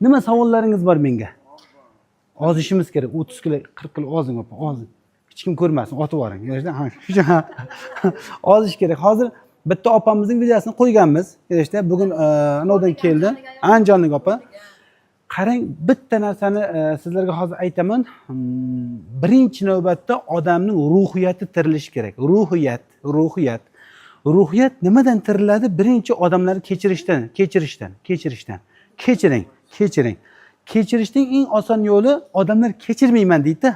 Nima savollaringiz bor menga? Ozishimiz kerak. 30 kilo, 40 kilo ozing opa, ozing. Hech kim ko'rmasin, otib yuboring. Ha, ozish kerak. Hozir bitta opamizning videosini qo'yganmiz. Kelishda bugun anodan keldi. Anjonlik opa. Qarang, bitta narsani sizlarga hozir aytaman. Birinchi navbatda odamning ruhiyati tirilishi kerak. Ruhiyat nimadan tiriladi? Birinchi odamlarni kechirishdan. Kechirishning eng oson yo'li odamlar kechirmayman deydi.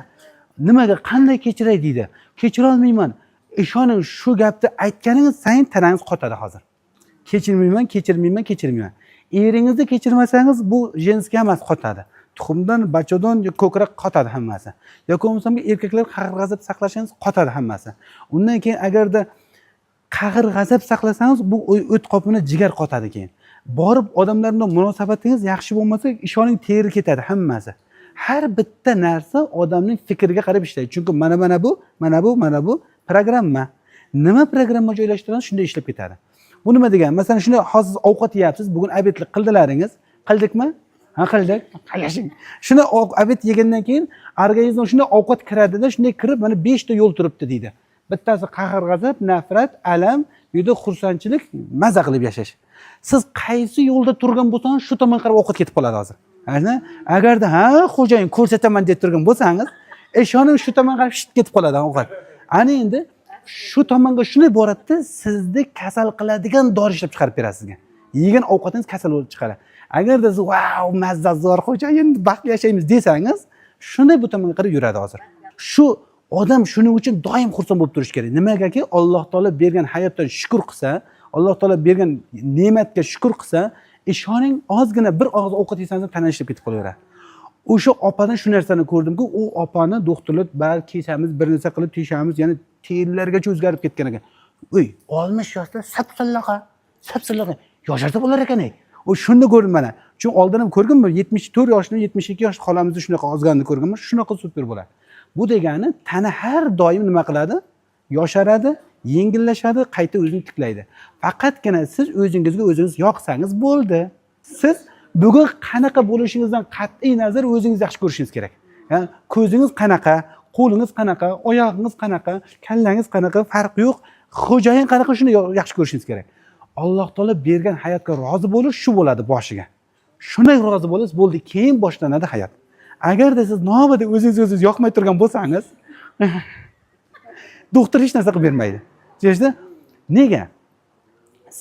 Nimaga, qanday kechiray deydi. Kechira olmayman. Ishoning, shu gapni aytganingiz sayin tanangiz qotadi hozir. Kechirmayman. Eringizni kechirmasangiz bu jenskiy emas qotadi. Tuxumdan, bachodon, ko'krak qotadi hammasi. Yoki bo'lmasa erkaklar qahr-g'azab saqlashingiz qotadi hammasi. Undan keyin agarda qahr-g'azab saqlasangiz bu o't qopini jigar qotadi keyin. Borib odamlar bilan munosabatingiz yaxshi bo'lmasa, ishoning teri ketadi hammasi. Har bitta narsa odamning fikriga qarab ishlaydi. Chunki mana bu programma. Nima programma joylashtirsangiz shunday ishlab ketadi. Bu nima degan? Masalan, shuni hozir ovqat yeyapsiz, bugun obedlik qildilaringiz. Qildikmi? Ha, qildik. Qalashing. Shuni obed yegandan keyin organizmga shunday ovqat kiradida, shunday kirib, mana 5 ta yo'l turibdi deydi. Bittasi qahr-g'azab, nafrat, alam, yo'da xursandchilik, maza qilib yashash. Siz qaysi yo'lda turgan bo'lsangiz, shu tomonga qarab ovqat ketib qoladi hozir. Agarda xo'jayin ko'rsataman deb turgan bo'lsangiz, ishoning shu tomonga qarab ketib qoladi ovqat. Ana endi shu tomonga shunday boradida, sizni kasal qiladigan dori ishlab chiqarib beradi sizga. Yegan ovqatingiz kasal bo'lib chiqadi. Agarda siz "Vau, mazzazor xo'jayin, baxtli yashaymiz" desangiz, shunday bu tomonga qarab yuradi hozir. Shu odam shuning uchun doim xursand bo'lib turish kerak. Nimagaki, Alloh taolo bergan hayotdan shukr qilsa, Alloh taolo bergan ne'matga shukr qilsa, ishoning ozgina bir og'iz ovqat yesangiz tana ishlab ketib qolaveradi. O'sha opadan shu narsani ko'rdimki, u opani doktorlar bal kesamiz, bir narsa qilib teshamiz, ya'ni terlargacha o'zgarib ketgan ekan. Uy, 60 yoshda sapsillaqa yosharsa bo'lar ekan-ey. O shunda ko'rdim mana. Chunki oldin ham ko'rganman, 74 yoshli, 72 yosh xolamizni shunaqa ozganini ko'rganman. Shunaqa super bo'ladi. Bu degani tana har doim nima qiladi? Yosharadi, yengillashadi, qayta o'zini tiklaydi. Faqatgina siz o'zingizga o'zingiz yoqsangiz bo'ldi. Siz bugun qanaqa bo'lishingizdan qat'iy nazar o'zingizni yaxshi ko'rishingiz kerak. Ya'ni ko'zingiz qanaqa, qo'lingiz qanaqa, oyog'ingiz qanaqa, kallangiz qanaqa, farq yo'q. Xo'jayin qanaqa, shuni yaxshi ko'rishingiz kerak. Alloh taolo bergan hayotga rozi bo'lish shu bo'ladi boshiga. Shunday rozi bo'lasiz, bo'ldi, keyin boshlanadi hayot. Agarda siz nobada o'zingiz yoqmay turgan bo'lsangiz, doktor hech narsa qilib bermaydi. Tushunasizmi? Nega?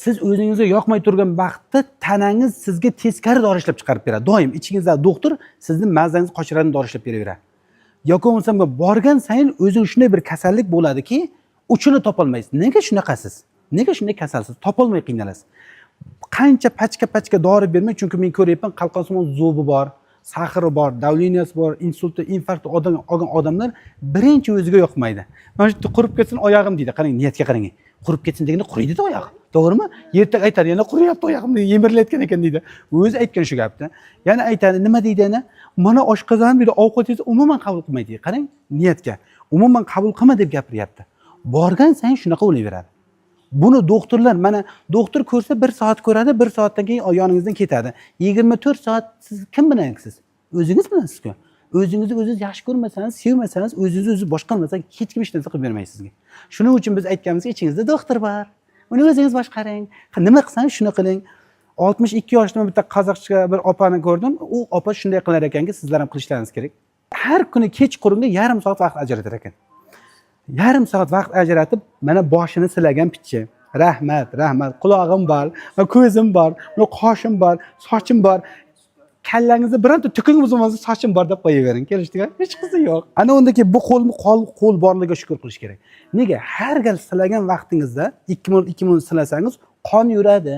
Siz o'zingizga yoqmay turgan vaqtda tanangiz sizga teskari dori ishlab chiqarib beradi. Doim ichingizda doktor sizning mazangizni qochiradigan dori ishlab beraveradi. Yoki bo'lmasa borgan sayin o'zing shunday bir kasallik bo'ladiki, uchini topolmaysiz. Nega shunaqasiz? Nega shunday kasalsiz? Topolmay qiynalasiz. Qancha pachka dori bermay, chunki men ko'ryapman, qalqonsimon zo'bi bor, sahri bor, davleniyasi bor, insulti, infarkti olgan odamlar birinchi o'ziga yoqmaydi. Mana shu qurib ketsin oyog'im deydi. Qarang, niyatga qarang. Qurib ketsin deganda quriydi-da oyog'i. To'g'rimi? Ertaga aytadi, yana quriyapti oyog'im, yemirilayotgan ekan deydi. O'zi aytgan shu gapni. Yana aytadi, nima deydi yana? Mana oshqozon deydi, ovqat yesa umuman qabul qilmaydi. Qarang, niyatga. Umuman qabul qilma deb gapiryapti. Borgan sayin shunaqa bo'laveradi. Buni doktorlar, mana doktor ko'rsa 1 soat ko'radi, 1 soatdan keyin yoningizdan ketadi. 24 soat siz kim bilansiz? O'zingiz bilansiz-ku. O'zingizni o'zingiz yaxshi ko'rmasangiz, sevmasangiz, o'zingizni boshqarmasangiz hech kim hech narsa qilib bermaysiz sizga. Shuning uchun biz aytganimizki, ichingizda doktor bor. Uni o'zingiz boshqaring. Nima qilsangiz shuni qiling. 62 yoshli bitta qozoqcha bir opani ko'rdim. U opa shunday qilar ekanki, sizlar ham qilishlaringiz kerak. Har kuni kechqurunga yarim soat vaqt ajratar ekan. Yarim soat vaqt ajratib, mana boshini silagan pichchi. Rahmat. Quloqim bor, ko'zim bor, qoshim bor, sochim bor. Kallangizda bironta tukungiz bo'lmasa, sochim bor deb qo'yavering. Kelishdiga? Hech qisi yo'q. Ana undaki bu qo'l borligiga shukr qilish kerak. Nega? Har gal silagan vaqtingizda 2 minut silasangiz, qon yuradi.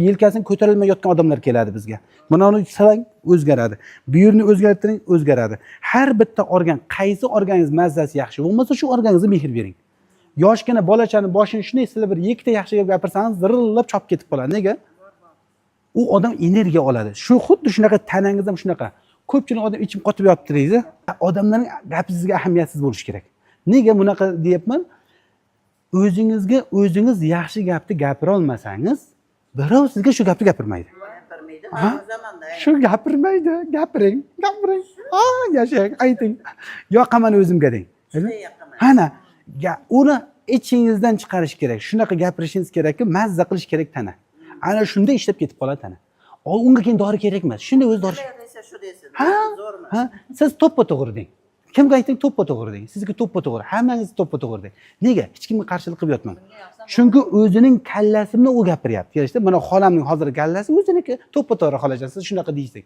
Yelkasini ko'tarilmay yotgan odamlar keladi bizga. Buni silang, o'zgaradi. Buyurni o'zgartiring, o'zgaradi. Har bitta organ, qaysi organingiz mazzasi yaxshi bo'lmasa, shu organgizga mehr bering. Yoshgina bolachani boshini shunday silab bir ikkita yaxshi gap gapirsangiz, zirillab chopib ketib qoladi. Nega? U odam energiya oladi. Shu xuddi shunaqa tanangiz ham shunaqa. Ko'pchilik odam ichim qotib yotibdi deydi. Odamlarning gapi sizga ahamiyatsiz bo'lishi kerak. Nega bunaqa deyapman? O'zingiz yaxshi gapni gapira olmasangiz, birov sizga shu gapni gapirmaydi. Ha? Shu gapirmaydi, gapiring. Yashang, ayting. Yoqaman o'zimga deng. Ana, uni ichingizdan chiqarish kerak. Shunaqa gapirishingiz kerakki, mazza qilish kerak tana. Ana shunda ishlab ketib qoladi tana. Unga keyin dori kerak emas. Shunday o'zi dori. Ha, siz to'ppa-to'g'ri deng. Kimga ayting to'ppa-to'g'ri deng. Sizga to'ppa-to'g'ri, hammangiz to'ppa-to'g'ri deng. Nega? Hech kimga qarshilik qilib yotmang. Chunki o'zining kallasini u gapiryapti. Kelishdi? Mana xolamning hozir kallasi o'ziniki to'ppa-to'g'ri xolajon. Siz shunaqa deysiz.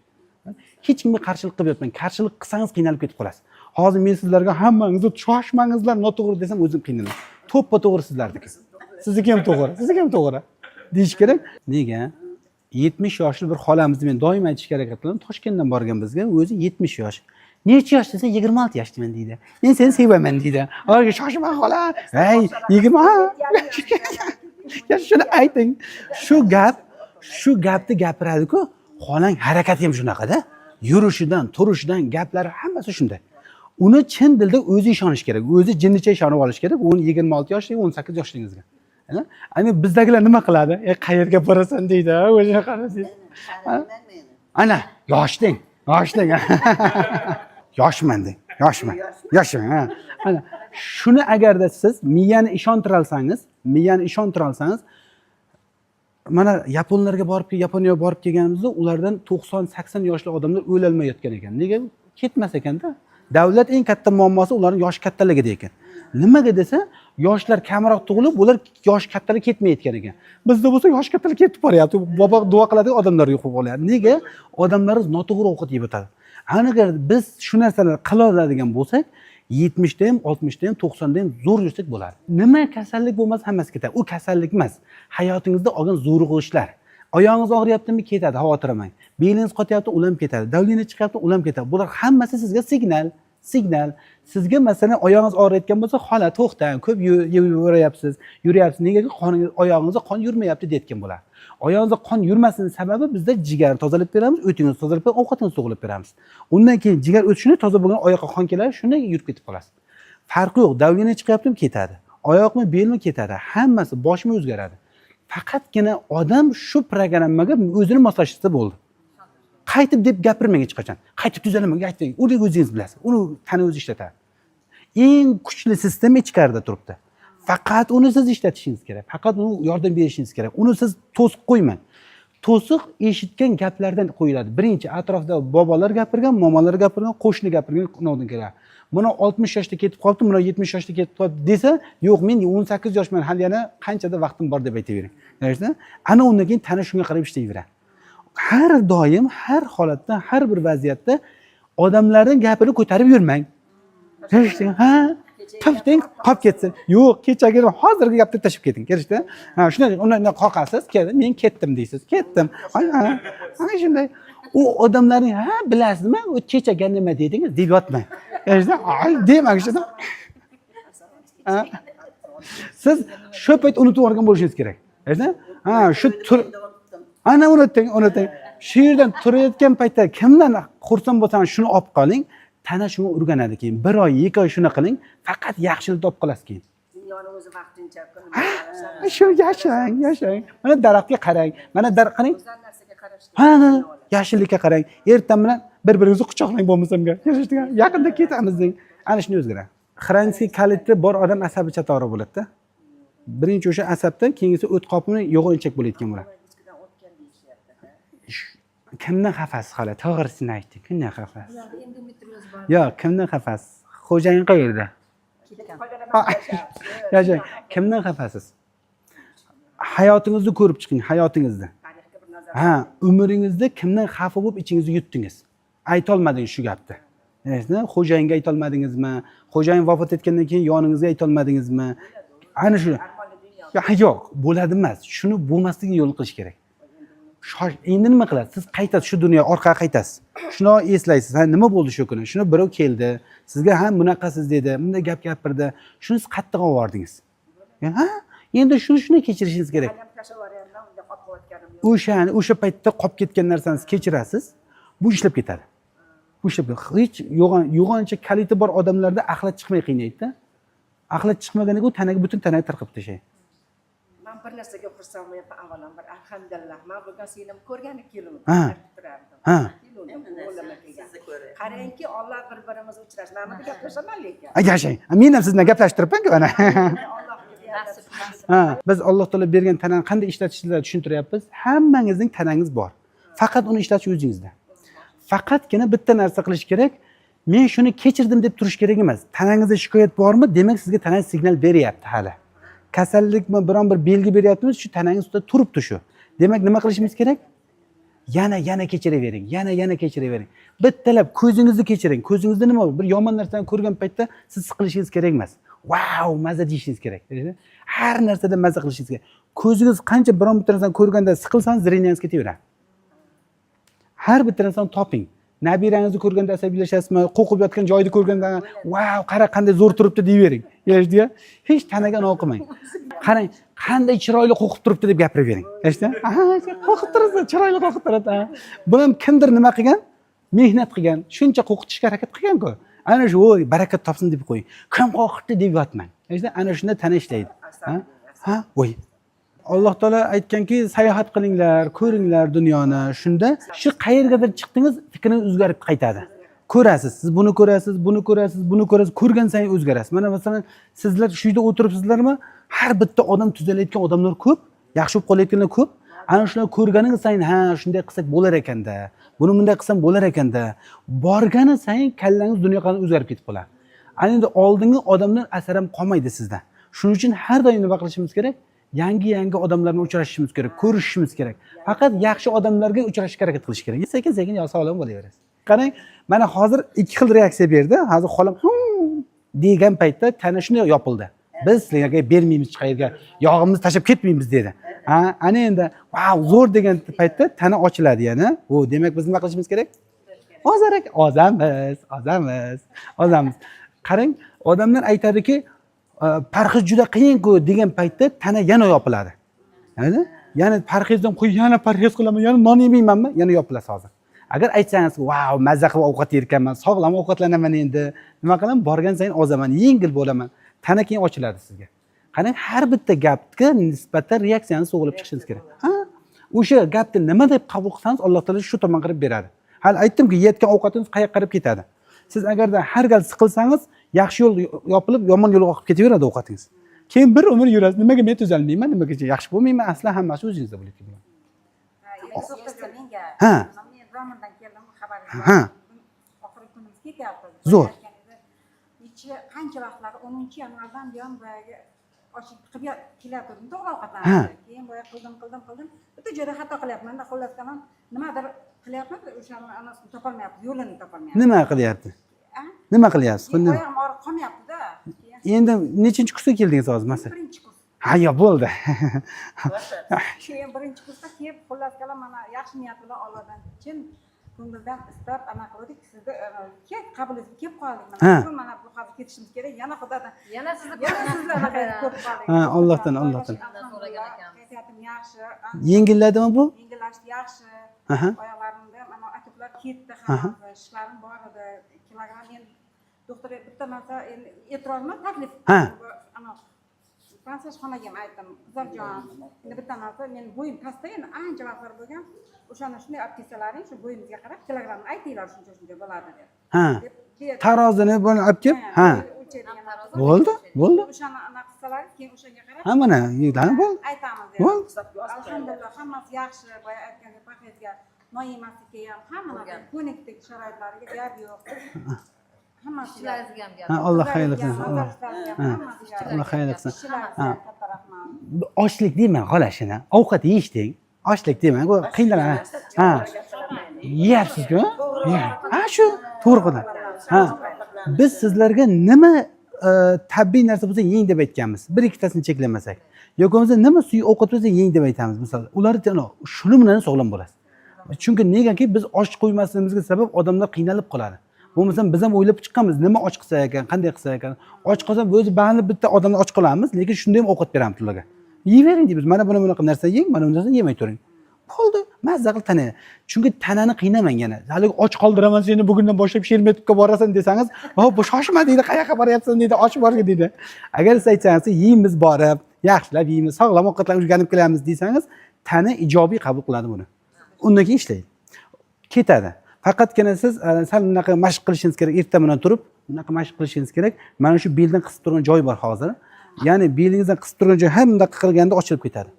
Hech kimga qarshilik qilib yotmang. Qarshilik qilsangiz qiynalib ketib qolasiz. Hozir men sizlarga hammangizni shoshmangizlar, noto'g'ri desam o'zim qiynalaman. To'ppa-to'g'ri sizlarniki. Sizniki ham to'g'ri, sizniki ham to'g'ri deyish kerak. Nega? 70 yoshli bir xolamizni men doim aytishga harakat qilaman. Toshkentdan borgan bizga, o'zi 70 yosh. Necha yosh desa 26 yoshdaman deydi. Men seni sevaman deydi. Oyga shoshma xola. Hey, 20. Ya shuni ayting. Shu gapni gapiradi-ku, xolang harakati ham shunaqada. Yurishidan, turishidan, gaplari hammasi shunday. Uni chin dilda o'zi ishonish kerak. O'zi jinnicha ishonib olish kerak. 26 yoshli, 18 yoshligingizga. Ana bizdagilar nima qiladi? Qayerga borasan deydi, o'zini qara deydi. Ana, yoshding. Yoshman deng. Yoshman. Ana, shuni agarda siz miyani ishontira olsangiz, mana Yaponiyaga borib kelganimizda ulardan 90-80 yoshli odamlar o'lolmay yotgan ekan. Nega ketmas ekanda? Davlat eng katta muammosi ularning yoshi kattaligida ekan. Nimaga desa, yoshlar kamroq tug'ilib, ular yosh kattalar ketmayotgan ekan. Bizda bo'lsa yosh kattalar ketib boryapti. Bobo duo qiladigan odamlar yo'q bo'lyapti. Nega? Odamlarimiz noto'g'ri ovqat yeb o'tadi. Agar biz shu narsalarni qila oladigan bo'lsak, 70 da ham, 60 da ham, 90 da ham zo'r yursak bo'ladi. Nima kasallik bo'lmasa hammasi ketadi. U kasallik emas. Hayotingizda olgan zo'rg'ishlar. Oyog'ingiz og'riyaptimi, ketadi, xavotirlamang. Belingiz qotyapti, ulam ketadi. Davleniya chiqyapti, ulam ketadi. Bular hammasi sizga signal. Sizga masalan oyog'ingiz og'riyotgan bo'lsa, xola to'xtang, ko'p yuryapsiz. Negaki oyog'ingizda qon yurmayapti deyotgan bo'ladi. Oyog'ingizda qon yurmasligining sababi bizda jigar tozalab beramiz, o'tingizni tozalab beramiz, ovqatingizni to'g'rilab beramiz. Undan keyin jigar o'tishini, toza bo'lgan oyoqqa qon keladi, shundan yurib ketib qolasiz. Farqi yo'q, davleniya chiqyaptimi, ketadi. Oyoqmi, belmi ketadi. Hammasi boshmi o'zgaradi. Faqatgina odam shu programmaga o'zini moslashtirsa bo'ldi. Qaytib deb gapirmang hech qachon. Qaytib tuzalaman, ayting. Uni o'zingiz bilasiz. Uni tana o'zi ishlatadi. Eng kuchli sistema ichkarida turibdi. Faqat uni siz ishlatishingiz kerak. Faqat uni yordam berishingiz kerak. Uni siz to'siq qo'ymang. To'siq eshitgan gaplardan qo'yiladi. Birinchi atrofda bobolar gapirgan, momalar gapirgan, qo'shni gapirgan qonundan keladi. Buni 60 yoshda ketib qolibdi, buni 70 yoshda ketib qolibdi desa, yo'q, men 18 yoshman, hali yana qanchada vaqtim bor deb aytavering. Qarashda, ana undan keyin tana shunga qarab ishlayveradi. Har doim, har holatda, har bir vaziyatda odamlarning gapini ko'tarib yurmang. Kelishdingmi? Ha, tafting qolib ketsin. Yo'q, kechagi hozirgi gapni tashib keting. Kelishdi? Ha, shunday undan qoqasiz, men ketdim deysiz. Ketdim. Ana shunday. U odamlarning ha bilasizmi, u kechaga nima dedingiz deb yotmang. Kelishdi? Demang shuni. Siz shu payt unutib olgan bo'lishingiz kerak. Kelishdi? Ha, shu ana unuting. Shu yerdan turayotgan paytda kimdan xursand bo'lsangiz shuni olib qoling. Tana shuni o'rganadi keyin. 1 oy, 2 oy shuni qiling, faqat yaxshilik topib qolasiz keyin. Dunyoni o'zi vaqtincha Shu yashang. Mana daraxtga qarang. Mana qarang. o'zgan narsaga qarash. Ha, yashillikka qarang. Ertam bilan bir-biringizni quchoqlang bo'lmasamga. Kelishdigan. Yaqinda ketamiz deng. Ana shuni o'zgaradi. Xronskiy kaliti bor odam asabi chatoqroq bo'ladi-da. Birinchi o'sha asabdan keyingisi o't qopini yo'g'onchak bo'layotgan bo'ladi. Ichkidan o'tgan deyishyapti. Kimdan xafasiz xola? To'g'risini ayting. Kimdan xafasiz? Endometrioz bor. Yo'q, kimdan xafasiz? Xo'jayin qayerda? Yashang. Kimdan xafasiz? Hayotingizni ko'rib chiqing, hayotingizni. Tarixga bir nazar. Ha, umringizda kimdan xafa bo'lib ichingizni yutdingiz? Ayta olmadingiz shu gapni. Xo'jayinga ayta olmadingizmi? Xo'jayin vafot etgandan keyin yoningizga ayta olmadingizmi? Ana shu. Yo'q, bo'ladi emas. Shuni bo'lmasligiga yo'l qilish kerak. Endi nima qilasiz? Siz qaytasiz shu dunyoga, orqaga qaytasiz. Shuni eslaysiz. Ha, nima bo'ldi shu kuni? Shuni birov keldi, sizga ham bunaqasiz dedi, bunday gap gapirdi. Shuni siz qattiq olvardingiz. Ha? Endi shuni kechirishingiz kerak. O'sha paytda qolib ketgan narsangizni kechirasiz. Bu ishlab ketadi. Hech yo'g'oncha kaliti bor odamlarda axlat chiqmay qiynaydi-da. Axlat chiqmaganiga u tanaga butun tanaga tarqab tashlaydi. Men bir narsaga xursand bo'lyapman. Avvalambor alhamdulillah. Men bugun seni ko'rgani keldim. Ha. Ha. Qarangki, Alloh bir-birimizni uchrashdi. Men bu gaplashaman lekin. Yashang. Men ham siz bilan gaplashib turibman-ku ana. Allohga nasib qilsin. Ha, biz Alloh taolo bergan tanani qanday ishlatishni tushuntiryapmiz. Hammangizning tanangiz bor. Faqat uni ishlatish o'zingizda. Faqatgina bitta narsa qilish kerak. Men shuni kechirdim deb turish kerak emas. Tanangizda shikoyat bormi? Demak, sizga tanangiz signal beryapti hali. Kasallikmi, biron bir belgi beryaptimi? Shu tanangiz ustida turibdi shu. Demak, nima qilishimiz kerak? Yana kechiravering. Yana kechiravering. Bittalab ko'zingizni kechiring. Ko'zingizda nima bor? Bir yomon narsani ko'rgan paytda siz siqilishingiz kerak emas. Wow, maza deyishingiz kerak. Har narsada maza qilishingiz kerak. Ko'zingiz qancha biron bir narsani ko'rganda siqilsangiz, zrenyangiz ketaveradi. Har bitta narsani toping. Nabirangizni ko'rganda asabiylashasizmi? Qo'qib yotgan joyni ko'rganda, "Wow, qara qanday zo'r turibdi" deyvering. Eshitdingmi? Hech tanaga o'qimayng. Qarang, qanday chiroyli qo'qib turibdi deb gapiravering. Eshitdingmi? Aha, qo'qib turibdi, chiroyli qo'qib turibdi. Buni ham kimdir nima qilgan? Mehnat qilgan, shuncha qo'qitishga harakat qilgan-ku. Ana shu, "Voy, barakat topsin" deb qo'ying. Kim qo'qitdi deb yotmang. Eshitdingmi? Ana shunda tana ishlaydi. Ha, voy. Alloh taolo aytganki, sayohat qilinglar, ko'ringlar dunyoni. Shunda shu qayergadir chiqdingiz, fikringiz o'zgarib qaytadi. Ko'rasiz, siz buni ko'rasiz, buni ko'rasiz, buni ko'rasiz, ko'rgan sayin o'zgarasiz. Mana masalan, sizlar shu yerda o'tiribsizlarmi? Har bitta odam tuzalayotgan odamlar ko'p, yaxshi bo'lib qolayotganlar ko'p. Ana shuni ko'rganingiz sayin, ha, shunday qilsak bo'lar ekanda. Buni bunday qilsam bo'lar ekanda. Borgani sayin kallangiz dunyoqarash o'zgarib ketib qoladi. Ana endi oldingi odamlar asar ham qolmaydi sizda. Shuning uchun har doim nima qilishimiz kerak? Yangi uchrashishimiz kerak, ko'rishishimiz kerak. Faqat yaxshi odamlarga uchrashishga harakat qilish kerak. Sekin-sekin sog'lom bo'laverasiz. Qarang, mana hozir ikki xil reaksiya berdi. Hozir xolam degan paytda tana shunday yopildi. Biz sizlarga bermaymiz hech qayerga, yog'imizni tashlab ketmaymiz dedi. Ha, ana endi "Wow, zo'r" degan paytda tana ochiladi yana. O, demak biz nima qilishimiz kerak? Ozamiz. Qarang, odamlar aytadiki, parhez juda qiyin-ku degan paytda tana yana yopiladi. Yana parhezdan qo'y, yana parhez qilaman, yana non yemaymanmi? Yana yopilasiz hozir. Agar aytsangiz, "Wow, mazza qilib ovqat yerkanman, sog'lom ovqatlanaman endi. Nima qilaman? Borgan sayin ozaman, yengil bo'laman." Tana keyin ochiladi sizga. Qarang, har bitta gapga nisbatan reaksiyangiz to'g'rilib chiqishingiz kerak. Ha? O'sha gapni nima deb qabul qilsangiz, Alloh taolo shu tomon qilib beradi. Hali aytdimki, yeyotgan ovqatingiz qayerga qarab ketadi. Siz agarda har gal siqilsangiz, yaxshi yo'l yopilib, yomon yo'lga oqib ketaveradi ovqatingiz. Keyin bir umr yurasiz. Nimaga men tuzalmayman, nimaga yaxshi bo'lmayman? Asla hammasi o'zingizda bo'lib ketadi. Ha. Men Romandan keldim, xabar Ha. oxirgi kunimiz ketyapti. Zo'r. Qancha vaqtlar 10-yanvardan buyon boyaga ochib qilib kelaturdim, to'g'ri Ha. ovqatlanishga. Keyin boya qildim. Bitta joyda xato qilyapman, xullas kalom nimadir qilyapman, o'shani anasini topolmayapti, yo'lini topolmayapti. Nima qilyapti? Nima qilyapsiz? Oyog'im og'rib qolmayapti-da. Endi nechinchi kursga keldingiz hozir masalan? Birinchi kurs. Ha, yo bo'ldi. Keyin birinchi kursda kelib, xullas kalom mana yaxshi niyat bilan Allohdan chin ko'ngildan istab ana qildik, sizni qabulingizga kelib qoldik. Mana bu hozir ketishimiz kerak. Yana Xudodan, yana sizni sizlarga ko'p qoldik. Ha, Allohdan. Kayfiyatim yaxshi. Yengilladimi bu? Yengillashdi yaxshi. Aha. Oyoqlarimda mana akiblar ketdi, hammasi ishlarim bor edi. Kilogramm men doktor bitta narsa e'tirozmi taklif. Ha. Ana massajxonaga ham aytdim, qizarjon, endi bitta narsa, men bo'yim pastda endi ancha vaqtlar bo'lgan. O'shani shunday olib kelsalaring, shu bo'yimizga qarab kilogrammni aytinglar, shuncha bo'ladi deb. Ha. Tarozini buni olib kelib, ha. Bo'ldi. O'shani ana qilsalaring, keyin o'shanga qarab. Ha, mana, yig'dan bo'ldi. Aytamiz deb. Alhamdulillah, hammasi yaxshi, boya aytgandek parhezga, non yemaslikka ham hamma narsa ko'nikdik sharoitlariga gap yo'q. Hammasi ishlaringizga ham gap. Ha, Alloh xayr qilsin. Alloh xayr qilsin. Katta rahmat. Ochlik deyman, xola shuni. Ovqat yeyishding. Ochlik deyman, bu qiynaladi. Ha. Yeyapsiz-ku? Ha, shu to'g'ri qiladi. Ha. Biz sizlarga nima tabiiy narsa bo'lsa yeng deb aytganmiz. Bir ikkitasini cheklamasak. Yoki bo'lmasa nima suy ovqat bo'lsa yeng deb aytamiz. Misol, ular shuni bilan sog'lom bo'lasiz. Chunki negaki biz och qo'ymasligimizga sabab odamlar qiynalib qoladi. Bo'lmasam biz ham o'ylab chiqqanmiz, nima och qilsa ekan, qanday qilsa ekan. Och qolsa o'zi ba'zi bitta odamni och qolamiz, lekin shunday ham ovqat beramiz ularga. Yeyvering deymiz. Mana bunaqa narsa yeng, mana bu narsani yemay turing. Bo'ldi, mazza qil tana. Chunki tanani qiynamang yana. Hali och qoldiraman seni, bugundan boshlab Shermetga borasan desangiz, "Hop, shoshma" deydi, "Qayoqqa boryapsan" deydi, "Och borga" deydi. Agar siz aytsangiz, "Yeymiz borib, yaxshilab yeymiz, sog'lom ovqatlanib o'rganib kelamiz desangiz, tana ijobiy qabul qiladi buni. Undan keyin ishlaydi. Ketadi. Faqatgina siz sal bunaqa mashq qilishingiz kerak, ertaman turib, bunaqa mashq qilishingiz kerak. Mana shu beldan qisib turgan joy bor hozir. Ya'ni belingizdan qisib turgan joy ham bunday qilganda ochilib ketadi.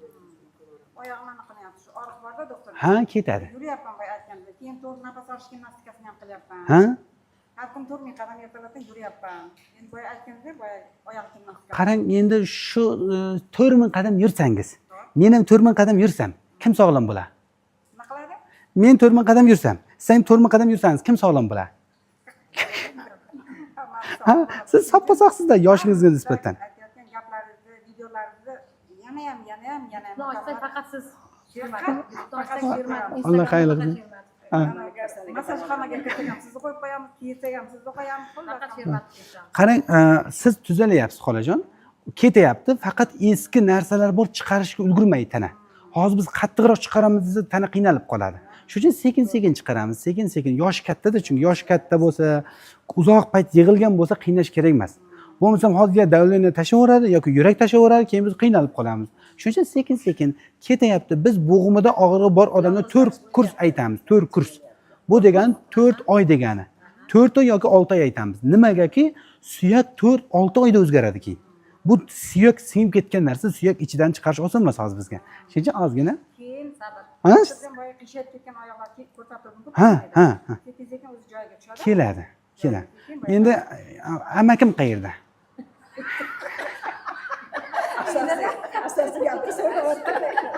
Oyog'imni qilyapti. Shu og'riq borda doktor. Ha, ketadi. Yuryapman boya aytganda. Keyin to'g'ri nafas olish gimnastikasini ham qilyapman. Ha? Har kun 4000 qadam ertalabdan yuryapman. Endi boya aytgandek, boya oyoq gimnastikasi. Qarang, endi shu 4000 qadam yursangiz, men ham 4000 qadam yursam, kim sog'lom bo'ladi? Nima qiladi? Men 4000 qadam yursam, siz ham 4000 qadam yursangiz, kim sog'lom bo'ladi? Ha, siz soppa-sog'sizda yoshingizga nisbatan. Aytayotgan gaplaringizni, videolaringizni yana ham Faqat siz Alloh xayr qilsin. Masajxonaga kirsak sizni qo'yib qo'yamiz, kiysak ham sizni qo'yamiz. Qarang, siz tuzalyapsiz, xolajon. Ketyapti, faqat eski narsalar bor, chiqarishga ulgurmaydi tana. Hozir biz qattiqroq chiqaramiz desa, tana qiynalib qoladi. Shuning uchun sekin-sekin chiqaramiz, sekin-sekin. Yoshi kattada, chunki yoshi katta bo'lsa, uzoq payt yig'ilgan bo'lsa qiynash kerak emas. Bo'lmasam hozir ya davleniya tashaveradi yoki yurak tashaveradi, keyin biz qiynalib qolamiz. Shuning uchun sekin-sekin ketyapti. Biz bo'g'imida og'rig'i bor odamga 4 kurs aytamiz, 4 kurs. Bu degani 4 oy degani. 4 oy yoki 6 oy aytamiz. Nimagaki suyak 4-6 oyda o'zgaradi keyin. Bu suyak singib ketgan narsa, suyak ichidan chiqarish oson emas hozir bizga. Shuning uchun ozgina Keyin sabr. Ha? Sizdan boya qishayib ketgan oyoqlar ko'rsatildi. Ha. Sekin-sekin o'z joyiga tushadi. keladi. Endi amakim qayerda?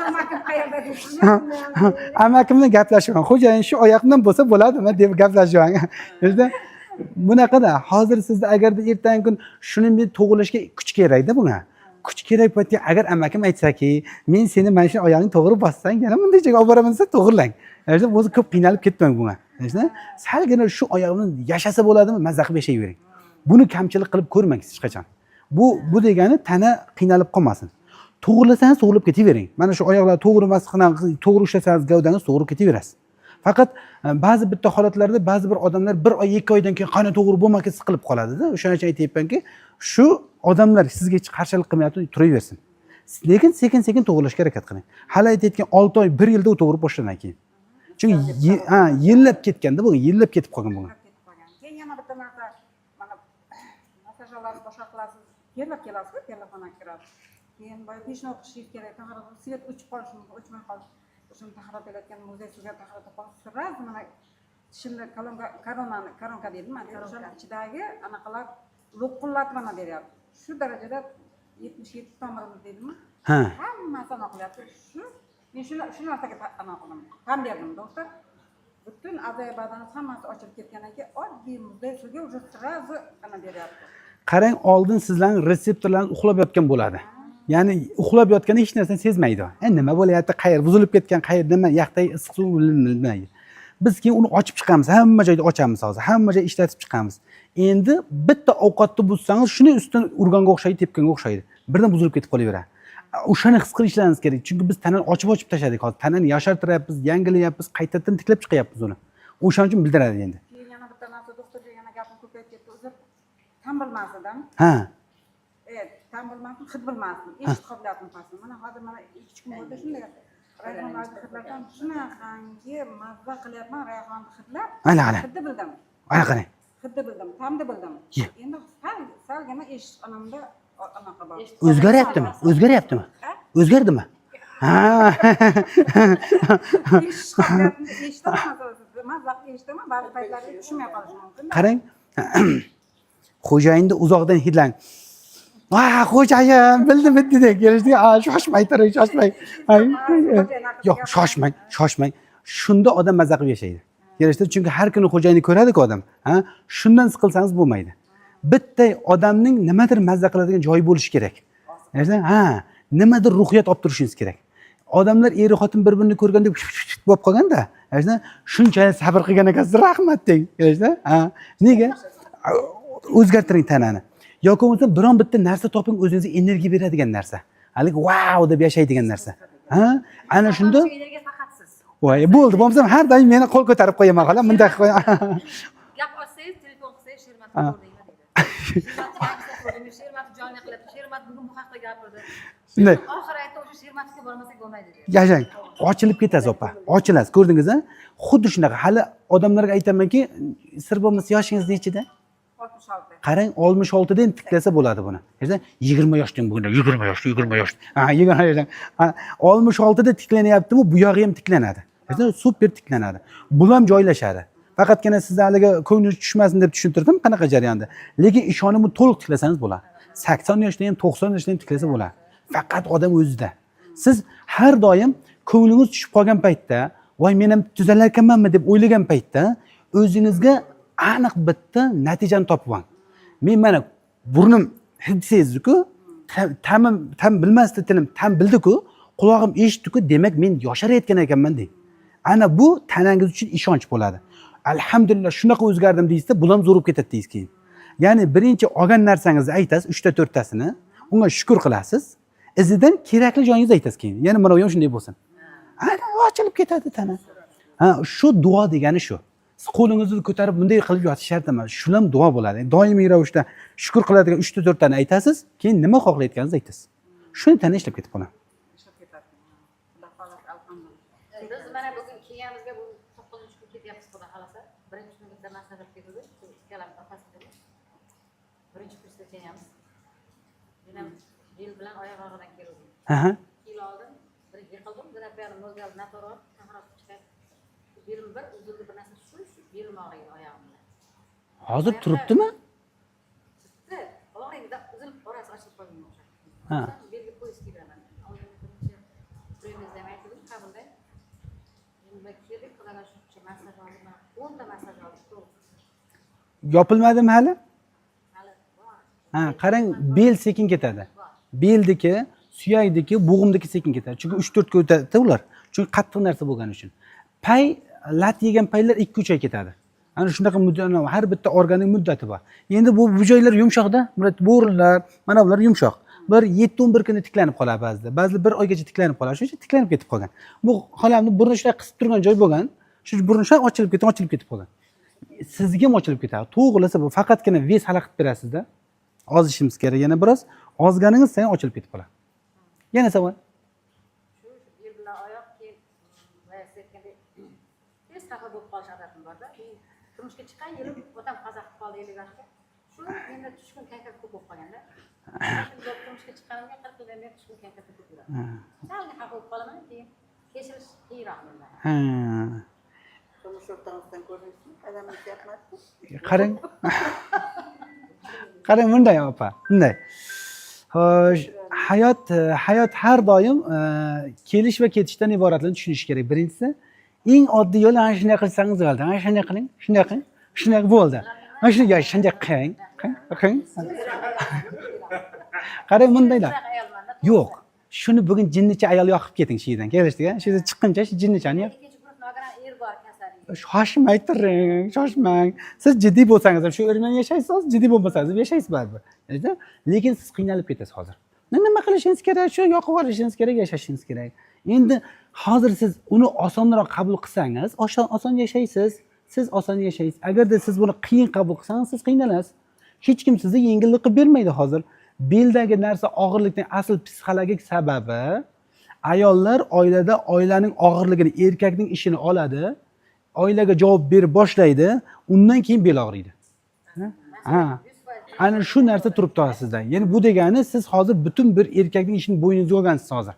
Amakim qayerda deysiz? Amakimni gaplashaman. Xo'jayin shu oyoqdan bo'lsa bo'ladimi deb gaplashaman. Bizda bunaqada hozir sizda agarda ertangi kun shuni men to'g'rilashga kuch kerakda bunga. Kuch kerak paytda agar amakim aytsaki, men seni mana shu oyoqni to'g'ri bossang, yana bunday joyga olib boraman desa to'g'rilang. O'zi o'zi ko'p qiynalib ketmang bunga. Salgina shu oyoqni yashasa bo'ladimi, mazza qilib yashayvering. Buni kamchilik qilib ko'rmang hech qachon. Bu degani tana qiynalib qolmasin. To'g'rilasangiz to'g'rilib ketavering. Mana shu oyoqlar to'g'ri masxana to'g'ri ushlasangiz gavdangiz to'g'ri ketaverasiz. Faqat ba'zi bitta holatlarda ba'zi bir odamlar 1 oy 2 oydan keyin qani to'g'ri bo'lmasa siqilib qoladi-da. O'shaning uchun aytayapmanki, shu odamlar sizga hech qarshilik qilmayapti, turaversin. Lekin sekin-sekin to'g'rilashga harakat qiling. Hali aytayotgan 6 oy, 1 yilda u to'g'ri boshlanan keyin. Chunki yillab ketganda bu, yillab ketib qolgan bu. Keyin yana bitta narsa, mana masajlarni boshqa qilasiz, yillab kelasiz, telefonga kirasiz. Keyin boya peshni o'qishingiz kerak, tahorat svet o'chib qolishi mumkin, o'chmay qolishi. O'shani tahorat qilayotgan muzey suvga tahorat qilib, sirraz mana tishimda koronka deydimi, o'shaning ichidagi anaqalar lo'qillatmani beryapti. Shu darajada 77 tomirimiz deydimi? Ha. Hammasi anaqa qilyapti. Men shu narsaga anaqa qilaman. Tan berdim, doktor. Butun a'zoy badanimiz hammasi ochilib ketgandan keyin oddiy muzey suvga уже sirraz ana beryapti. Qarang, oldin sizlarning retseptorlaringiz uxlab yotgan bo'ladi. Ya'ni uxlab yotganda hech narsani sezmaydi. Nima bo'layapti, qayer buzilib ketgan, qayer nima, yaqday issiq suv bilmaydi. Biz keyin uni ochib chiqamiz, hamma joyda ochamiz hozir, hamma joyda ishlatib chiqamiz. Endi bitta ovqatni buzsangiz, shuni ustidan urganga o'xshaydi, tepganga o'xshaydi. Birdan buzilib ketib qolaveradi. O'shani his qilishlaringiz kerak, chunki biz tanani ochib tashladik hozir. Tanani yoshartiryapmiz, yangilayapmiz, qaytadan tiklab chiqyapmiz uni. O'shaning uchun bildiradi endi. Keyin yana bitta narsa, doktorga yana gapim ko'payib ketdi. O'zi tan bilmasdim. Ha. Tan bilmasdim, hid bilmasdim. Eshit qobiliyatim pasmi. Mana hozir 2 kun bo'ldi shunday. Rayhonlarni hidlardan shunaqangi mazza qilyapman, rayhonni hidlab. Ana. Hidni bildim. Ana qarang. Hidni bildim, ta'mni bildim. Endi salgina eshit onamda anaqa bor. O'zgaryaptimi? O'zgardimi? Ha. Eshit qobiliyatini eshitaman, mazza eshitaman, ba'zi paytlarda tushunmay qolishi mumkin. Qarang. Xo'jayinni uzoqdan hidlang. Xo'jayin, bildim deb kelishdi. Shoshmay turing, shoshmang. Yo'q, shoshmang. Shunda odam mazza qilib yashaydi. Kelishdi, chunki har kuni xo'jayinni ko'radi-ku odam. Shundan siqilsangiz bo'lmaydi. Bitta odamning nimadir mazza qiladigan joyi bo'lishi kerak. Nimadir ruhiyat olib turishingiz kerak. Odamlar eri xotin bir-birini ko'rganda bo'lib qolganda, shunchalik sabr qilgan ekansiz, rahmat deng. Kelishdi? Nega? O'zgartiring tanani. Yoki bo'lmasa biron bitta narsa toping, o'zingizga energiya beradigan narsa. Halik wow deb yashaydigan narsa. Ana shunda voy, bo'ldi. Bo'lmasam har doim meni qo'l ko'tarib qo'yaman, xola, bunday qilib qo'yaman. Gap olsangiz, telefon qilsangiz, Shermatni ko'rdingmi deydi. Shermat joni qilyapti. Shermat bugun bu haqda gapirdi. Bunday Oxir aytdi, o'sha Shermatga bormasak bo'lmaydi dedi. yashang, ochilib ketasiz opa, ochilasiz, ko'rdingizmi? Xuddi shunaqa. Hali odamlarga aytamanki, sir bo'lmasa yoshingiz nechida? 66. Qarang, 66 dan tiklasa bo'ladi buni. Esa 20 yoshdan bugun 20 yosh, 20 yosh. Ha, 20 yoshdan. 66 da tiklanyaptimi, bu yog'i ham tiklanadi. Esa super tiklanadi. Bu ham joylashadi. Faqatgina siz haliga ko'nglingiz tushmasin deb tushuntirdim qanaqa jarayonda. Lekin ishonimni to'liq tiklasangiz bo'ladi. 80 yoshda ham 90 yoshda ham tiklasa bo'ladi. Faqat odam o'zida. Siz har doim ko'nglingiz tushib qolgan paytda, voy men ham tuzalar ekanmanmi deb o'ylagan paytda o'zingizga aniq bitta natijani topib oling. Men mana burnim hid sezdi-ku, tam bilmasdi tilim, tam bildi-ku, qulog'im eshitdi-ku, demak men yosharayotgan ekanman deng. Ana bu tanangiz uchun ishonch bo'ladi. Alhamdulillah shunaqa o'zgardim deysiz, bu ham zo'rib ketadi deysiz keyin. Ya'ni birinchi olgan narsangizni aytasiz, 3 ta 4 tasini, unga shukr qilasiz. Izidan kerakli joyingizni aytasiz keyin. Yana mana bu ham shunday bo'lsin. Ana ochilib ketadi tana. Ha, shu duo degani shu. Siz qo'lingizni ko'tarib bunday qilib yotish shart emas. Shu ham duo bo'ladi. Doimiy ravishda shukr qiladigan 3 ta 4 tani aytasiz, keyin nima xohlayotganingizni aytasiz. Shuni tana ishlab ketib qoladi. Ishlab ketadi. Xudo xohlasa alhamdulillah. Biz mana bugun kelganimizga bu 9-kun ketyapmiz, xudo xohlasa. Birinchi kun bitta massaj qilib ketdik. Ikkalamiz orqasida. Birinchi kursda kelganmiz. Men ham yil bilan oyoq og'ridan keldim. Ha. Kilo oldim, bir yiqildim, bir apiyarim o'zgardi, noto'g'ri, qahrat chiqib. Belim bir uzildi, bir narsa shu belim og'riydi oyog'imda. Hozir turibdimi? Chiqdi, og'riydi, uzilib orasi ochilib qolgan o'xshaydi. Ha. Belgi qo'yish keraman. Oldin birinchi premyerda aytdim, qabulda. Endi keldik, xudoga shukr, massaj oldim. 10 ta massaj oldim. Yopilmadimi hali? Hali bor. Ha, qarang, bel sekin ketadi. Beldiki, suyakdiki, bo'g'imdiki sekin ketadi. Chunki 3-4 kun o'tadi ular. Chunki qattiq narsa bo'lgani uchun. Pay, lat yegan paylar 2-3 oy ketadi. Ana shunaqa muddat, har bitta organning muddati bor. Endi bu joylar yumshoqda, bo'rinlar, mana bular yumshoq. Bir 7-11 kunda tiklanib qoladi ba'zida. Ba'zida 1 oygacha tiklanib qoladi. Shuning uchun tiklanib ketib qolgan. Bu xolamni burni shunday qisib turgan joy bo'lgan. Shu burni shunday ochilib ketib qolgan. Sizga ham ochilib ketadi. To'g'rilasa bu faqatgina ves hal qilib berasizda. Ozishimiz kerak yana biroz. Ozganingiz sayin ochilib ketib qoladi. Yana savol. Shu yil bilan oyoq keyin vayasayotganda tez xafa bo'lib qolish odatim borda. Turmushga chiqqan yilim otam qaza qilib qoldi 50 yoshda. Shu menda tushkun kayfiyat ko'p bo'lib qolganda. Turmushga chiqqanimga 40 yildan beri tushkun kayfiyat ko'p yuradi. Sal xafa bo'lib qolaman, keyin kechirish qiyinroq menda. Ha. Turmush o'rtamizdan ko'rinsizmi? Adam aytyapman. Qarang. Qarang bunday opa, bunday. Xo'sh, hayot har doim kelish va ketishdan iboratligini tushunish kerak. Birinchisi, eng oddiy yo'l ana shunday qilsangiz bo'ldi. Ana shunday qiling, shunday qiling, shunday bo'ldi. Mana shunday shunday qiling, qiling. Qarang bundaylar. Yo'q. Shuni bugun jinnicha ayol yoqib keting shu yerdan. Kelishdik-a? Shu yerda chiqquncha shu jinnichani yoq. Ikkinchi guruh nogiron er bor kasallik. Shoshmay turing, shoshmang. Siz jiddiy bo'lsangiz ham shu er bilan yashaysiz, jiddiy bo'lmasangiz ham yashaysiz baribir. Lekin siz qiynalib ketasiz hozir. Nima qilishingiz kerak? Shu yoqib olishingiz kerak, yashashingiz kerak. Endi hozir siz uni osonroq qabul qilsangiz, oson yashaysiz. Siz oson yashaysiz. Agarda siz buni qiyin qabul qilsangiz, siz qiynalasiz. Hech kim sizga yengillik qilib bermaydi hozir. Beldagi narsa og'irlikning asl psixologik sababi ayollar oilada oilaning og'irligini, erkakning ishini oladi, oilaga javob berib boshlaydi, undan keyin bel og'riydi. Ha. Ana shu narsa turibdi sizda. Ya'ni bu degani siz hozir butun bir erkakning ishini bo'yningizga olgansiz hozir.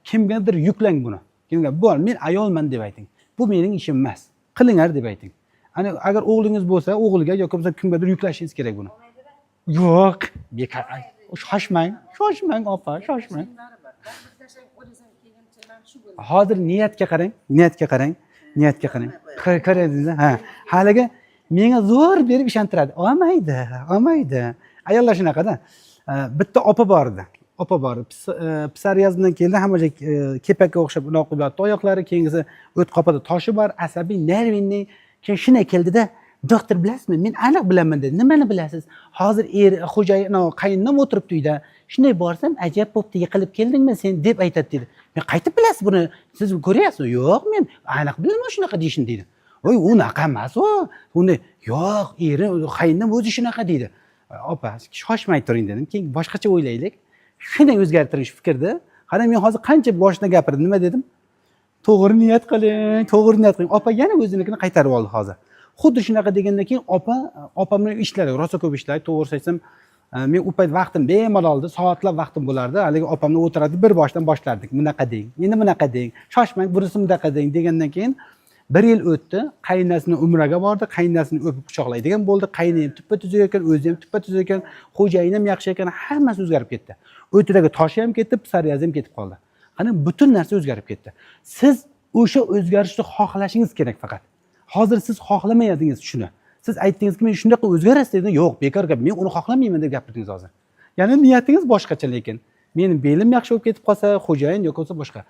Kimgadir yuklang buni. Kimga bor, men ayolman deb ayting. Bu mening ishim emas. Qilinglar deb ayting. Ana agar o'g'lingiz bo'lsa, o'g'liga yoki bo'lmasa kimgadir yuklashingiz kerak buni. Yo'q, bekor. Shoshmang opa, shoshmang. Hozir niyatga qarang, niyatga qarang, niyatga qarang. Qaraysiz, ha. Haliga menga zo'r berib ishontiradi. Olmaydi. Ayollar shunaqada. Bitta opa bor edi. Opa bor. Psoriazdan keldi, hamma joy kepakka o'xshab uloq qiladi. Oyoqlari keyingisi o't qopada toshi bor, asabiy, nervinniy. Keyin shunday keldida, doktor bilasizmi? Men aniq bilaman dedi. Nimani bilasiz? Hozir xo'jayin, qayinnam o'tiribdi uyda. Shunday borsam, ajab bo'pti, yiqilib keldingmi sen deb aytadi dedi. Men qaytib bilasiz buni? Siz ko'ryapsizmi? Yo'q, men aniq bilaman shunaqa deyishini dedi. Voy, unaqa emas u. Uni yo'q, eri qayinnam o'zi shunaqa deydi. Opa, shoshmay turing dedim. Keyin boshqacha o'ylaylik. shunday o'zgartirish fikrda. Qarang, men hozir qancha boshida gapirdim, nima dedim? To'g'ri niyat qiling, to'g'ri niyat qiling. Opa yana o'zinikini qaytarib oldi hozir. Xuddi shunaqa degandan keyin opamning ishlari rosa ko'p ishlaydi. To'g'ri aytsam, men u payt vaqtim bemalol edi, soatlab vaqtim bo'lardi. Haligi opamni o'tiradi, bir boshdan boshlardik. Bunaqa deng, endi bunaqa deng, shoshmang, bunisi bunaqa deng degandan keyin 1 yil o'tdi. Qaynasini umraga bordi, qaynasini o'pib quchoqlaydigan bo'ldi. Qayni ham tuppa-tuzuk ekan, o'zi ham tuppa-tuzuk ekan, xo'jayin ham yaxshi ekan, hammasi o'zgarib ketdi. O'tidagi toshi ham ketdi, pisariyazi ham ketib qoldi. Qani butun narsa o'zgarib ketdi. Siz o'sha o'zgarishni xohlashingiz kerak faqat. Hozir siz xohlamayadingiz shuni. Siz aytdingizki, men shunday o'zgarasiz dedingiz. Yo'q, bekor gap. Men uni xohlamayman deb gapirdingiz hozir. Ya'ni niyatingiz boshqacha lekin. Mening belim yaxshi bo'lib ketib qolsa, xo'jayin yoki bo'lsa boshqa.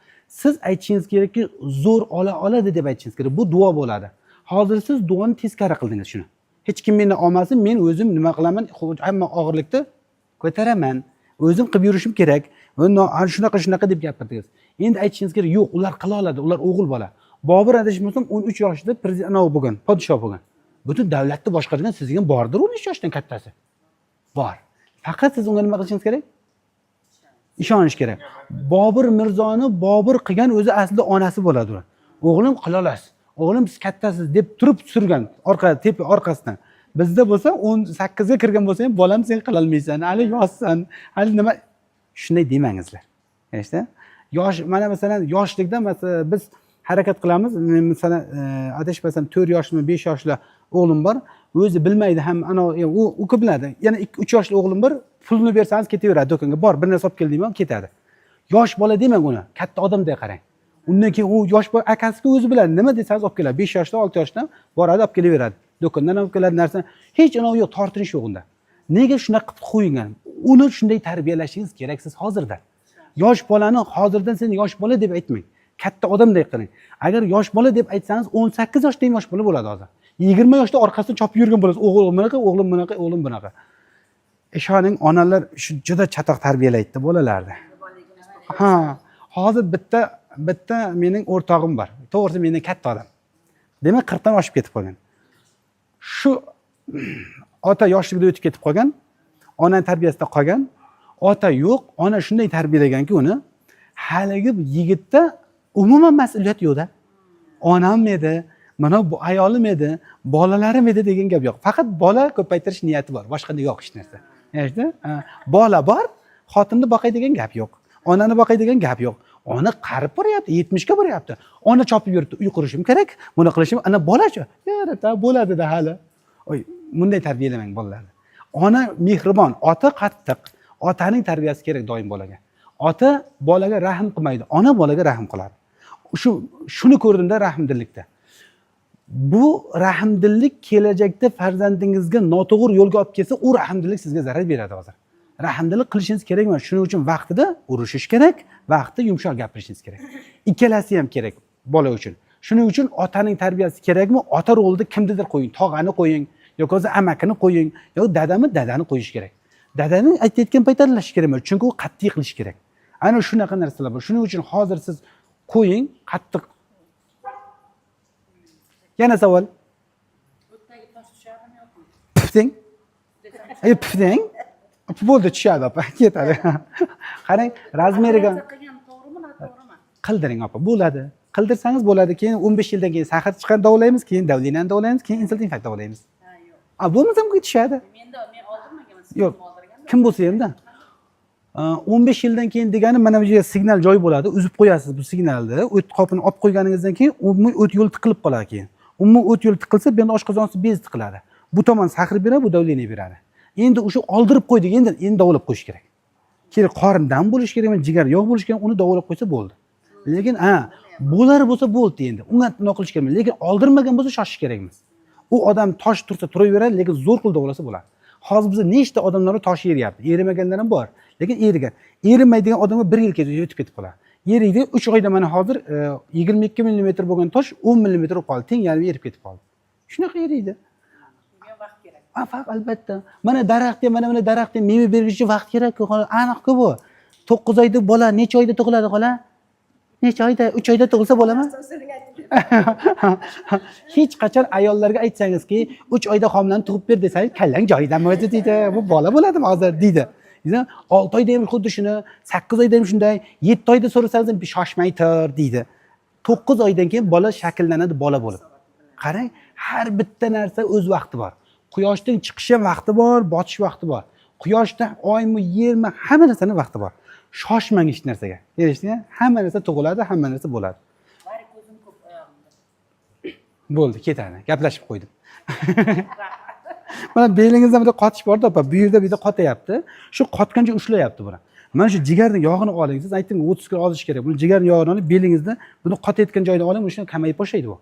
Siz aytishingiz kerakki, zo'r oladi deb aytishingiz kerak. Bu duo bo'ladi. Hozir siz duoni teskari qildingiz shuni. Hech kim meni olmasin, men o'zim nima qilaman? Hamma og'irlikni ko'taraman. O'zim qilib yurishim kerak. Shunaqa deb gapirdingiz. Endi aytishingiz kerak, yo'q, ular qila oladi, ular o'g'il bola. Bobur adashmasam 13 yoshida prezident bo'lgan, podshoh bo'lgan. Butun davlatni boshqargan sizga bordir 13 yoshdan kattasi. Bor. Faqat siz unga nima qilishingiz kerak? Ishonish kerak. Bobur Mirzoni Bobur qilgan o'zi aslida onasi bo'ladi. O'g'lim qila olasiz. O'g'lim siz kattasiz deb turib surgan orqasidan. Bizda bo'lsa 18 ga kirgan bo'lsa ham bolam sen qila olmaysan, hali yoshsan, hali nima shunday demangizlar. Eshitdi? Yosh, mana masalan yoshlikda masalan biz harakat qilamiz. Men masalan adashmasam 4 yoshli, 5 yoshli o'g'lim bor. O'zi bilmaydi ham, ana u ku biladi. Yana 2-3 yoshli o'g'lim bor. Pulni bersangiz ketaveradi do'konga. Bor, bir narsa olib kel deyman, ketadi. Yosh bola demang uni, katta odamdek qarang. Undan keyin u yosh bola akasiga o'zi biladi. Nima desangiz olib keladi. 5 yoshda, 6 yoshda boradi, olib kelaveradi. Do'kondan olib keladi narsa. Hech anavi yo'q, tortinish yo'q unda. Nega shunaqa qilib qo'ygan? Uni shunday tarbiyalashingiz kerak siz hozirdan. Yosh bolani hozirdan sen yosh bola deb aytmang. Katta odamdek qiling. Agar yosh bola deb aytsangiz 18 yoshda ham yosh bola bo'ladi hozir. 20 yoshda orqasidan chopib yurgan bo'lasiz. O'g'lim bunaqa, o'g'lim bunaqa, o'g'lim bunaqa. Ishoning, onalar shu juda chatoq tarbiyalaydi bolalarni. Ha, hozir bitta mening o'rtog'im bor. To'g'risi mendan katta odam. Demak 40 dan oshib ketib qolgan. Shu ota yoshligida o'tib ketib qolgan, ona tarbiyasida qolgan. Ota yo'q, ona shunday tarbiyalaganki uni, haligi yigitda umuman mas'uliyat yo'qda. Onam edi, mana bu ayolim edi, bolalarim edi degan gap yo'q. Faqat bola ko'paytirish niyati bor, boshqa yo'q hech narsa. Eshitdi? Bola bor, xotinni boqay degan gap yo'q. Onani boqay degan gap yo'q. Ona qarib boryapti, 70 ga boryapti. Ona chopib yuribdi, uy qurishim kerak, buni qilishim, ana bolachi. Yarata bo'ladi-da hali. Oy, bunday tarbiyalamang bolalarni. Ona mehribon, ota qattiq. Otaning tarbiyasi kerak doim bolaga. Ota bolaga rahm qilmaydi, ona bolaga rahm qiladi. Shuni ko'rdimda rahmdillikda. Bu rahmdillik kelajakda farzandingizga noto'g'ri yo'lga olib kelsa, u rahmdillik sizga zarar beradi hozir. Rahmdillik qilishingiz kerak emas. Shuning uchun vaqtida urishish kerak, vaqtida yumshoq gapirishingiz kerak. Ikkalasi ham kerak bola uchun. Shuning uchun otaning tarbiyasi kerakmi? Ota rolida kimnidir qo'ying, tog'ani qo'ying, yoki o'zi amakini qo'ying, yoki dadani qo'yish kerak. Dadani aytayotgan paytda aralashish kerak emas, chunki u qattiq qilish kerak. Ana shunaqa narsalar bor. Shuning uchun hozir siz qo'ying, qattiq. Yana savol. O'tdagi tosh tushadimi yo'qmi? Pifting. Pifting. Bo'ldi, tushadi opa, ketadi. Qarang, razmeriga Qilgan to'g'rimi, noto'g'rimi? qildiring opa, bo'ladi. Qildirsangiz bo'ladi. Keyin 15 yildan keyin sahr chiqarib davolaymiz, keyin davlenani davolaymiz, keyin insult infarkt davolaymiz. Ha, yo'q. Bo'lmasa ham tushadi. Men oldirmaganman, Yo'q. oldirgan. Kim bo'lsa ham-da. 15 yildan keyin degani mana bu yerga signal joy bo'ladi, uzib qo'yasiz bu signalni. O't qopini olib qo'yganingizdan keyin umumiy o't yo'li tiqilib qoladi keyin. Umumiy o't yo'li tiqilsa, bu yerda oshqozonsiz bez tiqiladi. Bu tomon sahr beradi, bu davleniya beradi. Endi o'sha oldirib qo'ydik, endi davolab qo'yish kerak. Kerak qorindan bo'lish kerakmi, jigar yo'q bo'lish kerak, uni davolab qo'ysa bo'ldi. Lekin bo'lar bo'lsa bo'ldi endi. Unga nima qilish kerak? Lekin oldirmagan bo'lsa shoshish kerak emas. U odam tosh tursa turaveradi, lekin zo'r qilib davolasa bo'ladi. Hozir bizda nechta odamlar tosh yeriyapti. Erimaganlar ham bor, lekin erigan. Erimaydigan odamga 1 yil o'tib ketib qoladi. Yeriydi 3 oyda mana hozir 22 mm bo'lgan tosh 10 mm bo'lib qoldi, teng yarim erib ketib qoldi. Shunaqa eriydi. Men vaqt kerak. Albatta. Mana daraxtga, mana daraxtga meva berish uchun vaqt kerak-ku, aniq-ku bu. 9 oyda bola necha oyda tug'iladi xola? Necha oyda? 3 oyda tug'ilsa bo'ladimi? Hech qachon ayollarga aytsangizki, 3 oyda homilani tug'ib ber desangiz, kallang joyidami o'zi deydi. Bu bola bo'ladimi hozir deydi. Bizda 6 oyda ham xuddi shuni, 8 oyda ham shunday, 7 oyda so'rasangiz ham shoshmay tur deydi. 9 oydan keyin bola shakllanadi, bola bo'lib. Qarang, har bitta narsa o'z vaqti bor. Quyoshning chiqishi vaqti bor, botish vaqti bor. Quyoshda oymi, yermi, hamma narsaning vaqti bor. Shoshmang hech narsaga. Kelishdingmi? Hamma narsa tug'iladi, hamma narsa bo'ladi. Bari ko'zim ko'p oyog'imda. Bo'ldi, ketadi. Gaplashib qo'ydim. Mana belingizda bunday qotish bor-da, opa. Bu yerda qotayapti. Shu qotgancha ushlayapti buni. Mana shu jigarning yog'ini oling. Siz aytdingiz 30 kg olish kerak. Buni jigarning yog'ini olib, belingizda buni qotayotgan joydan oling, o'shani kamayib boshlaydi bu.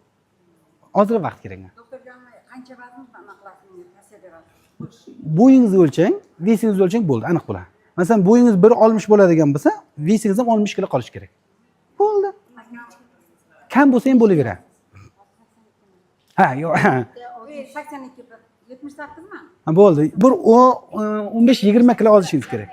Ozroq vaqt kerak. doktorjon qancha vazn anaqa qilasiz tavsiya berasiz? Bo'yingizni o'lchang, vesingizni o'lchang bo'ldi, aniq bo'ladi. Masalan, bo'yingiz 1.60 bo'ladigan bo'lsa, vesingiz ham 60 kg qolish kerak. Bo'ldi. Kam bo'lsa ham bo'laveradi. Ha, yo'q. 82 78 mi? Bo'ldi. Bir 15-20 kg olishingiz kerak.